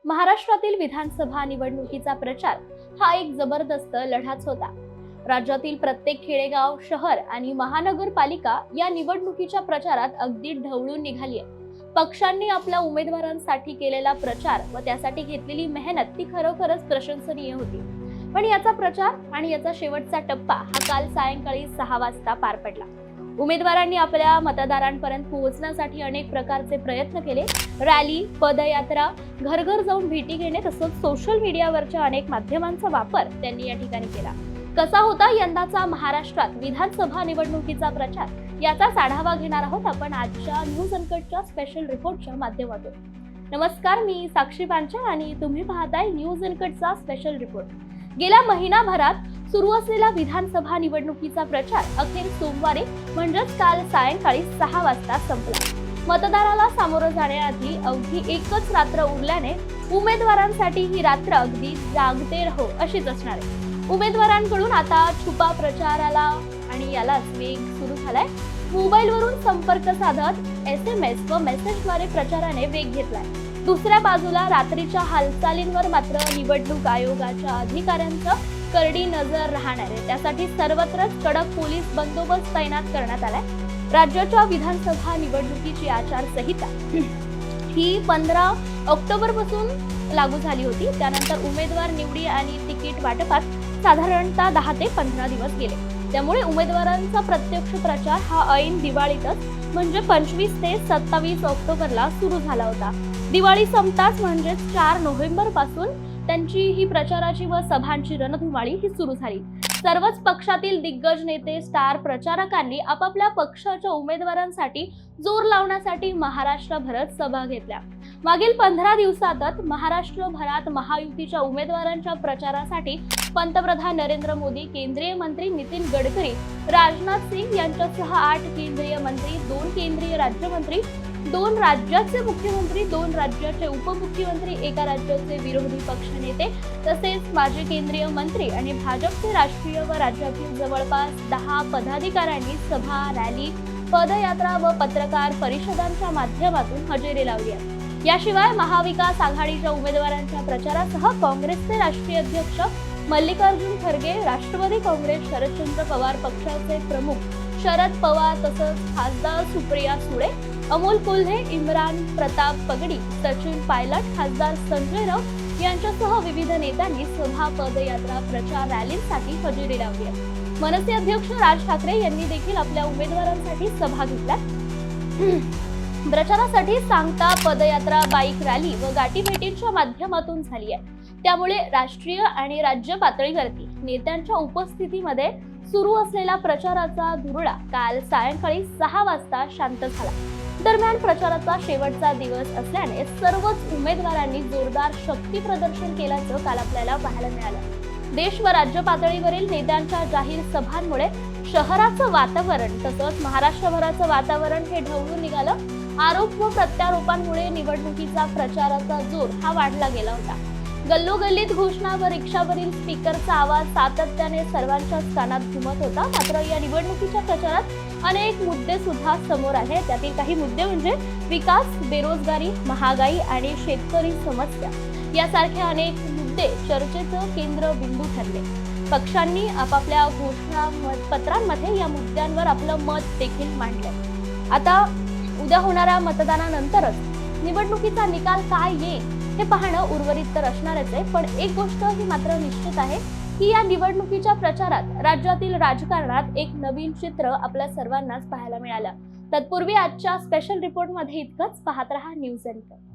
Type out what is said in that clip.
महाराष्ट्रातील विधानसभा निवडणुकीचा प्रचार हा एक जबरदस्त लढाच होता। राज्यातील प्रत्येक खेडेगाव, शहर आणि महानगरपालिका या निवडणुकीच्या प्रचारात अगदी ढवळून निघाली आहे। पक्षांनी आपल्या उमेदवारांसाठी केलेला प्रचार व त्यासाठी घेतलेली मेहनत ती खरोखरच प्रशंसनीय होती। पण याचा प्रचार आणि याचा शेवटचा टप्पा हा काल सायंकाळी 6 वाजता पार पडला। उमेदवारांनी आपल्या मतदारांपर्यंत पोहोचण्यासाठी अनेक प्रकारचे प्रयत्न केले। रॅली, पदयात्रा, घर जाऊन भेटी घेणे तसंच सोशल मीडियावरच्या अनेक माध्यमांचा वापर त्यांनी या ठिकाणी केला। कसा होता यंदाचा महाराष्ट्रात विधानसभा निवडणुकीचा प्रचार, याचाच आढावा घेणार आहोत आपण आजच्या न्यूज अनकटच्या स्पेशल रिपोर्टच्या माध्यमातून। नमस्कार, मी साक्षी पांचाळ आणि तुम्ही पाहताय न्यूज अनकटचा स्पेशल रिपोर्ट। गेल्या महिनाभरात सुरू असलेला विधानसभा निवडणुकीचा प्रचार अखेर सोमवारी म्हणजेच काल सायंकाळी 6 वाजता संपला। मतदाराला सामोरं जाण्याआधी अवघी एकच रात्र उरल्याने उमेदवारांसाठी ही रात्र अगदी जागते रहो अशीच असणार आहे। उमेदवारांकडून आता छुपा प्रचाराला आणि यालाच वेग सुरू झालाय। मोबाईलवरून संपर्क साधत SMS व मेसेजद्वारे प्रचाराने वेग घेतलाय। दुसऱ्या बाजूला रात्रीच्या हालचालींवर मात्र निवडणूक आयोगाच्या अधिकाऱ्यांचं करडी नजर राहणार आहे। त्यासाठी सर्वत्रच कडक पोलीस बंदोबस्त तैनात करण्यात आलाय। राज्याच्या विधानसभा निवडणुकीची आचारसंहिता ही 15 ऑक्टोबर पासून लागू झाली होती। त्यानंतर उमेदवार निवडी आणि तिकीट वाटपात साधारणतः 10 ते 15 दिवस गेले। त्यामुळे उमेदवारांचा प्रत्यक्ष प्रचार हा ऐन दिवाळीतच म्हणजे 25 ते 27 ऑक्टोबरला सुरू झाला होता। दिवाळी संपताच म्हणजे 4 नोव्हेंबर पासून त्यांची ही प्रचाराची व सभांची रणधुमाळी ही सुरू झाली। सर्वच पक्षातील दिग्गज नेते, स्टार प्रचारकांनी आपापल्या पक्षाच्या उमेदवारांसाठी जोर लावण्यासाठी महाराष्ट्रभरात सभा घेतल्या। मागील 15 दिवसातच महाराष्ट्रभरात महायुतीच्या उमेदवारांच्या प्रचारासाठी पंतप्रधान नरेंद्र मोदी, केंद्रीय मंत्री नितीन गडकरी, राजनाथ सिंग यांच्यासह 8 केंद्रीय मंत्री, 2 केंद्रीय राज्यमंत्री, 2 राज्याचे मुख्यमंत्री, 2 राज्याचे उपमुख्यमंत्री, एका राज्याचे विरोधी पक्षनेते तसेच माजी केंद्रीय मंत्री आणि भाजपचे राष्ट्रीय व राज्यातील जवळपास 10 पदाधिकाऱ्यांनी सभा, रॅली, पदयात्रा व पत्रकार परिषदांच्या माध्यमातून हजेरी लावली आहे। याशिवाय महाविकास आघाडीच्या उमेदवारांच्या प्रचारासह काँग्रेसचे राष्ट्रीय अध्यक्ष मल्लिकार्जुन खरगे, राष्ट्रवादी काँग्रेस शरदचंद्र पवार पक्षाचे प्रमुख शरद पवार तसंच खासदार सुप्रिया सुळे, अमोल कोल्हे, इम्रान प्रताप पगडी, सचिन पायलट, खासदार संजय राऊत यांच्यासह विविध नेत्यांनी सभा, पदयात्रा, प्रचार, रॅलींसाठी हजेरी लावली आहे। मनसे अध्यक्ष राज ठाकरे यांनी देखील आपल्या उमेदवारांसाठी सभा घेतल्या। प्रचारासाठी सांगता पदयात्रा, बाईक रॅली व गाठीभेटींच्या माध्यमातून झाली आहे। त्यामुळे राष्ट्रीय आणि राज्य पातळीवरती नेत्यांच्या उपस्थितीमध्ये सुरू असलेला प्रचाराचा धुरळा काल सायंकाळी 6 वाजता शांत झाला। दरम्यान प्रचाराचा शेवटचा दिवस असल्याने सर्वच उमेदवारांनी जोरदार शक्ती प्रदर्शन केल्याचं काल आपल्याला पाहायला मिळालं। देश व राज्य पातळीवरील नेत्यांच्या जाहीर सभांमुळे शहराचं वातावरण तसंच महाराष्ट्रभराचं वातावरण हे ढवळून निघालं। आरोप व प्रत्यारोपांमुळे निवडणुकीचा प्रचाराचा जोर हा वाढला गेला होता। गल्लोगल्लीत घोषणा व रिक्षावरील स्पीकरचा आवाज सातत्याने सर्वांच्याच कानात घुमत होता। मात्र या निवडणुकीच्या प्रचारात अनेक मुद्दे सुद्धा समोर आले। त्यातील काही मुद्दे म्हणजे विकास, बेरोजगारी, महागाई आणि शेतकरी समस्या यासारखे अनेक मुद्दे चर्चेचं केंद्रबिंदू ठरले। पक्षांनी आपापल्या घोषणा पत्रांमध्ये या मुद्द्यांवर आपलं मत देखील मांडलं। आता उद्या होणाऱ्या मतदानानंतरच निवडणुकीचा निकाल काय येईल हे पाहणं उर्वरित तर असणारच आहे। पण एक गोष्ट ही मात्र निश्चित आहे की या निवडणुकीच्या प्रचारात राज्यातील राजकारणात एक नवीन चित्र आपल्या सर्वांनाच पाहायला मिळालं। तत्पूर्वी आजच्या स्पेशल रिपोर्टमध्ये इतकंच। पाहत रहा न्यूज अनकट।